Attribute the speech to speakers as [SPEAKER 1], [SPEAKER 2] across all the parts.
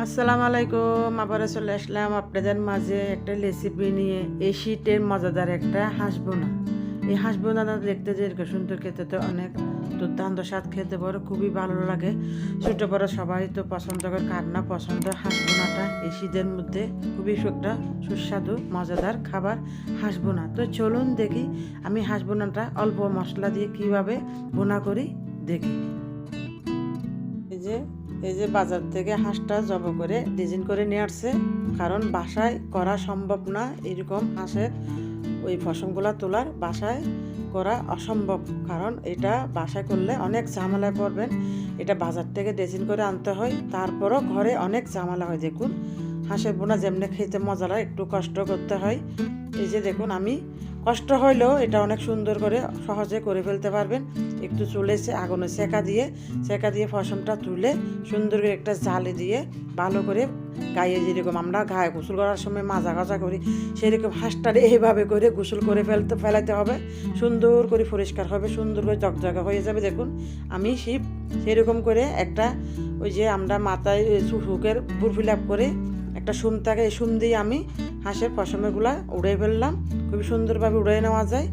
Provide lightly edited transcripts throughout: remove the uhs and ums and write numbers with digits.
[SPEAKER 1] আসসালামু আলাইকুম। আবারও চলে আসলাম আপনাদের মাঝে একটা রেসিপি নিয়ে। এই শীতের মজাদার একটা হাঁস বোনা। এই হাঁস বোনাটা দেখতে যেরকম সুন্দর, খেতে তো অনেক দুর্দান্ত স্বাদ, খেতে বড় খুবই ভালো লাগে। ছোট বড় সবাই তো পছন্দ করে, কার না পছন্দ হাঁস বোনাটা। এই শীতের মধ্যে খুবই একটা সুস্বাদু মজাদার খাবার হাঁস বোনা। তো চলুন দেখি আমি হাঁস বোনাটা অল্প মশলা দিয়ে কিভাবে বোনা করি দেখি। এই যে বাজার থেকে হাঁসটা জব করে ডিজাইন করে নিয়ে আসছে, কারণ বাসায় করা সম্ভব না। এরকম হাঁসের ওই পশমগুলো তোলার বাসায় করা অসম্ভব, কারণ এটা বাসায় করলে অনেক ঝামেলায় পড়বেন। এটা বাজার থেকে ডিজাইন করে আনতে হয়, তারপরও ঘরে অনেক ঝামেলা হয়। দেখুন হাঁসের বোনা যেমনি খেতে মজা লাগে, একটু কষ্ট করতে হয়। এই যে দেখুন, আমি কষ্ট হইলেও এটা অনেক সুন্দর করে সহজে করে ফেলতে পারবেন। একটু চুলে আগুনে সেকা দিয়ে পশমটা তুলে সুন্দর করে একটা জালি দিয়ে ভালো করে গায়ে, যেরকম আমরা গায়ে গোসল করার সময় মাজা গাজা করি, সেরকম হাঁসটারে এইভাবে করে গোসল করে ফেলাইতে হবে। সুন্দর করে পরিষ্কার হবে, সুন্দর করে জকজকা হয়ে যাবে। দেখুন আমি সেরকম করে একটা, ওই যে আমরা মাথায় হুকের বুর ফিল আপ করে একটা সুম থাকে, এই সুম দিয়ে আমি হাঁসের পশমেগুলা উড়ে ফেললাম। খুবই সুন্দরভাবে উড়ে নেওয়া যায়।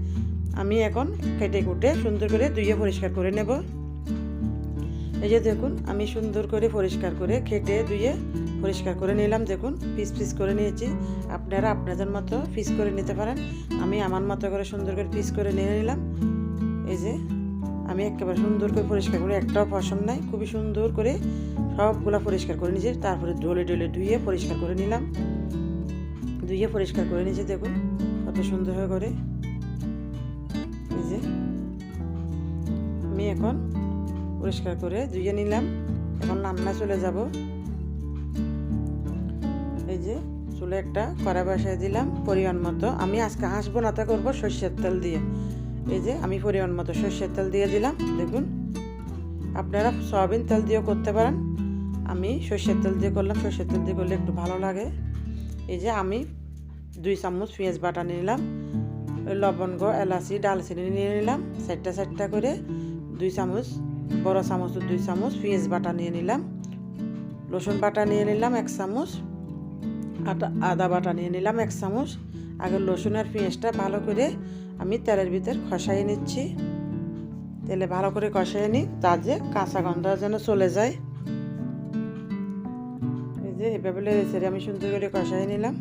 [SPEAKER 1] আমি এখন কেটে কুটে সুন্দর করে ধুয়ে পরিষ্কার করে নেব। এই যে দেখুন, আমি সুন্দর করে পরিষ্কার করে কেটে ধুয়ে পরিষ্কার করে নিলাম। দেখুন পিস পিস করে নিয়েছি, আপনারা আপনাদের মতো পিস করে নিতে পারেন। আমি আমার মতো করে সুন্দর করে পিস করে নিয়ে নিলাম। এই যে আমি একেবারে সুন্দর করে পরিষ্কার করে, একটাও পশম নাই, খুবই সুন্দর করে সবগুলো পরিষ্কার করে নিয়েছি। তারপরে ডলে ডলে ধুয়ে পরিষ্কার করে নিলাম। ধুয়ে পরিষ্কার করে নিয়েছি, দেখুন কত সুন্দর হয়ে করে। এই যে আমি এখন পরিষ্কার করে ধুয়ে নিলাম। এখন রান্না চলে যাব। এই যে চুলে একটা কড়াই বসাই দিলাম পরিমাণ মতো। আমি আজকে হাঁস বোনাটা করবো সরষের তেল দিয়ে। এই যে আমি পরিমাণ মতো সরষের তেল দিয়ে দিলাম। দেখুন আপনারা সয়াবিন তেল দিয়েও করতে পারেন, আমি সরষের তেল দিয়ে করলাম। সরষের তেল দিয়ে করলে একটু ভালো লাগে। এই যে আমি 2 চামচ পেঁয়াজ বাটা নিলাম, লবঙ্গ, এলাচি, ডালচিনি নিয়ে নিলাম চারটা করে। 2 চামচ, বড় চামচ 2 চামচ পেঁয়াজ বাটা নিয়ে নিলাম। রসুন বাটা নিয়ে নিলাম 1 চামচ। আদা বাটা নিয়ে নিলাম 1 চামচ। আগে রসুন আর পেঁয়াজটা ভালো করে আমি তেলের ভিতর কষাই নিচ্ছি। তেলে ভালো করে কষাই নিই, তার যে কাঁচা গন্ধ যেন চলে যায়। এই যে এভাবে লেড়ে আমি সুন্দর করে কষাই নিলাম।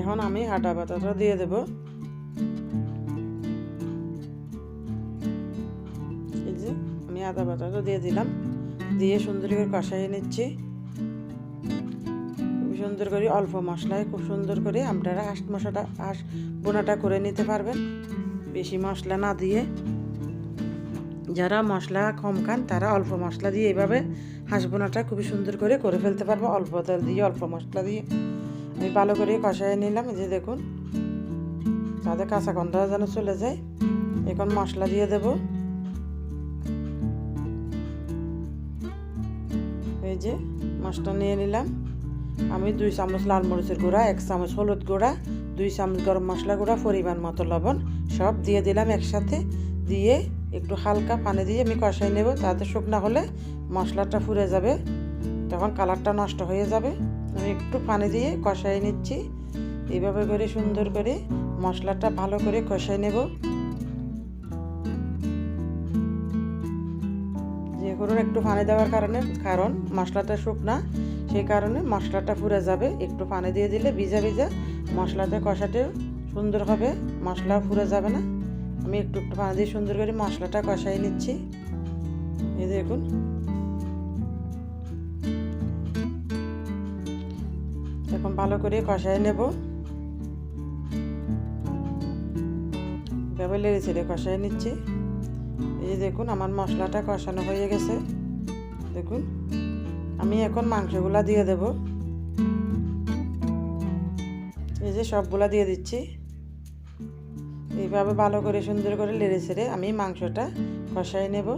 [SPEAKER 1] এখন আমি আদা বাটাটা দিয়ে দেব। এই যে আমি আদা বাটাটা দিয়ে দিলাম, দিয়ে সুন্দর করে কষাই নিচ্ছি। খুব সুন্দর করে অল্প মশলায় খুব সুন্দর করে আপনারা হাঁস বোনাটা করে নিতে পারবেন, বেশি মশলা না দিয়ে। যারা মশলা কম খান তারা অল্প মশলা দিয়ে এইভাবে হাঁস বোনাটা খুবই সুন্দর করে ফেলতে পারবো, অল্প তেল দিয়ে অল্প মশলা দিয়ে। আমি ভালো করে কষাই নিলাম। এই যে দেখুন তাদের কাঁচা গন্ধ যেন চলে যায়। এখন মশলা দিয়ে দেব। এই যে মশলা নিয়ে নিলাম আমি 2 চামচ লাল মরিচের গুঁড়া, 1 চামচ হলুদ গুঁড়া, 2 চামচ গরম মশলা গুঁড়া, পরিমাণ মতো লবণ সব দিয়ে দিলাম একসাথে। দিয়ে একটু হালকা পানি দিয়ে আমি কষাই নেব, তাতে শুকনা হলে মশলাটা ফুরে যাবে, তখন কালারটা নষ্ট হয়ে যাবে। আমি একটু পানি দিয়ে কষাই নিচ্ছি। এইভাবে করে সুন্দর করে মশলাটা ভালো করে কষাই নেব। যে করুন একটু পানি দেওয়ার কারণ মশলাটা শুকনা, সেই কারণে মশলাটা পুড়ে যাবে। একটু পানি দিয়ে দিলে ভিজা ভিজা মশলাতে কষাতে সুন্দর হবে, মশলা পুড়ে যাবে না। আমি একটু পানি দিয়ে সুন্দর করে মশলাটা কষাই নিচ্ছি। এই দেখুন এখন ভালো করে কষাই নেব। এভাবে লেড়ে কষাই নিচ্ছি। এই যে দেখুন আমার মশলাটা কষানো হয়ে গেছে। দেখুন আমি এখন মাংসগুলা দিয়ে দেব। এই যে সবগুলা দিয়ে দিচ্ছি। এইভাবে ভালো করে সুন্দর করে লেড়ে আমি মাংসটা কষাই নেব।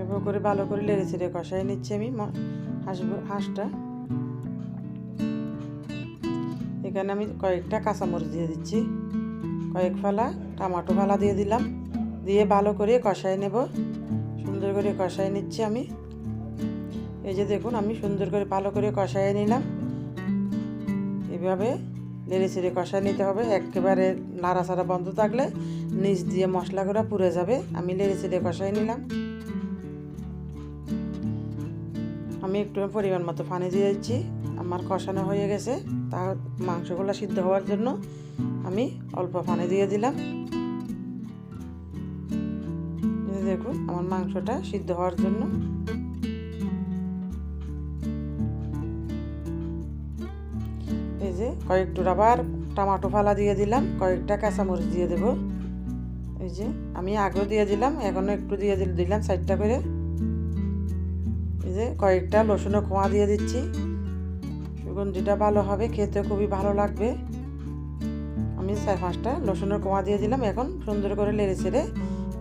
[SPEAKER 1] এভাবে করে ভালো করে নেড়ে চেড়ে কষাই নিচ্ছি আমি হাঁসটা। এখানে আমি কয়েকটা কাঁচামরিচ দিয়ে দিচ্ছি, কয়েক ফালা টমেটো ফালা দিয়ে দিলাম, দিয়ে ভালো করে কষাই নেব। সুন্দর করে কষাই নিচ্ছি আমি। এই যে দেখুন আমি সুন্দর করে ভালো করে কষাই নিলাম। এভাবে নেড়ে চেড়ে কষাই নিতে হবে, একেবারে নাড়াচাড়া বন্ধ থাকলে নিচ দিয়ে মশলাগুলো পুড়ে যাবে। আমি নেড়ে চেড়ে কষাই নিলাম। আমি একটু পরিমাণ মতো পানি দিয়ে দিচ্ছি, আমার কষানো হয়ে গেছে। তা মাংসগুলো সিদ্ধ হওয়ার জন্য আমি অল্প পানি দিয়ে দিলাম। দেখুন আমার মাংসটা সিদ্ধ হওয়ার জন্য এই যে কয়েকটু আবার টমেটো ফালা দিয়ে দিলাম, কয়েকটা কাঁচামরিচ দিয়ে দেব। এই যে আমি আগেও দিয়ে দিলাম, এখনো একটু দিয়ে দিলাম 4টা করে। এই যে কয়েকটা রসুনের কোয়া দিয়ে দিচ্ছি, সুগন্ধিটা ভালো হবে, খেতে খুবই ভালো লাগবে। আমি 4-5টা রসুনের কোয়া দিয়ে দিলাম। এখন সুন্দর করে নেড়ে চেড়ে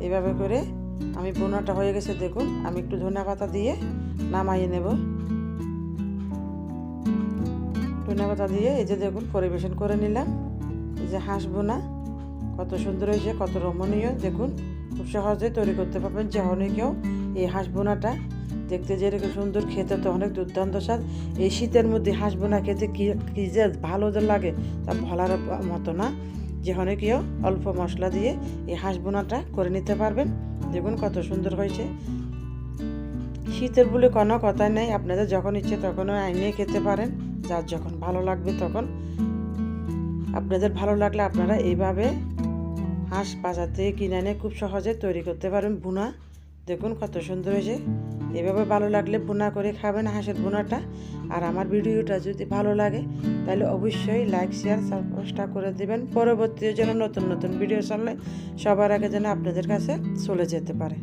[SPEAKER 1] এইভাবে করে আমি বোনাটা হয়ে গেছে। দেখুন আমি একটু ধনিয়া পাতা দিয়ে নামাইয়ে নেব। ধনিয়া পাতা দিয়ে এই যে দেখুন পরিবেশন করে নিলাম। এই যে হাঁস বোনা কত সুন্দর হয়েছে, কত রমণীয়। দেখুন খুব সহজে তৈরি করতে পারবেন যে অনেকেও এই হাঁস বোনাটা। দেখতে যেরকম সুন্দর, খেতে তো অনেক দুর্দান্ত স্বাদ। এই শীতের মধ্যে হাঁস বোনা খেতে কি যে ভালো লাগে তা বলার মতো না। যে অনেকেও অল্প মশলা দিয়ে এই হাঁস বোনাটা করে নিতে পারবেন। দেখুন কত সুন্দর হয়েছে। শীতের বলে কোনো কথাই নেই, আপনাদের যখন ইচ্ছে তখন আইনে খেতে পারেন, যার যখন ভালো লাগবে তখন। আপনাদের ভালো লাগলে আপনারা এইভাবে হাঁস বাজার থেকে কিনে এনে খুব সহজে তৈরি করতে পারেন বোনা। দেখুন কত সুন্দর হয়েছে। এভাবে ভালো লাগলে বোনা করে খাবেন হাঁসের বোনাটা। আর আমার ভিডিওটা যদি ভালো লাগে তাহলে অবশ্যই লাইক শেয়ার সাবস্ক্রাইব করে দেবেন, পরবর্তীতে যেন নতুন নতুন ভিডিও চললে সবার আগে যেন আপনাদের কাছে চলে যেতে পারে।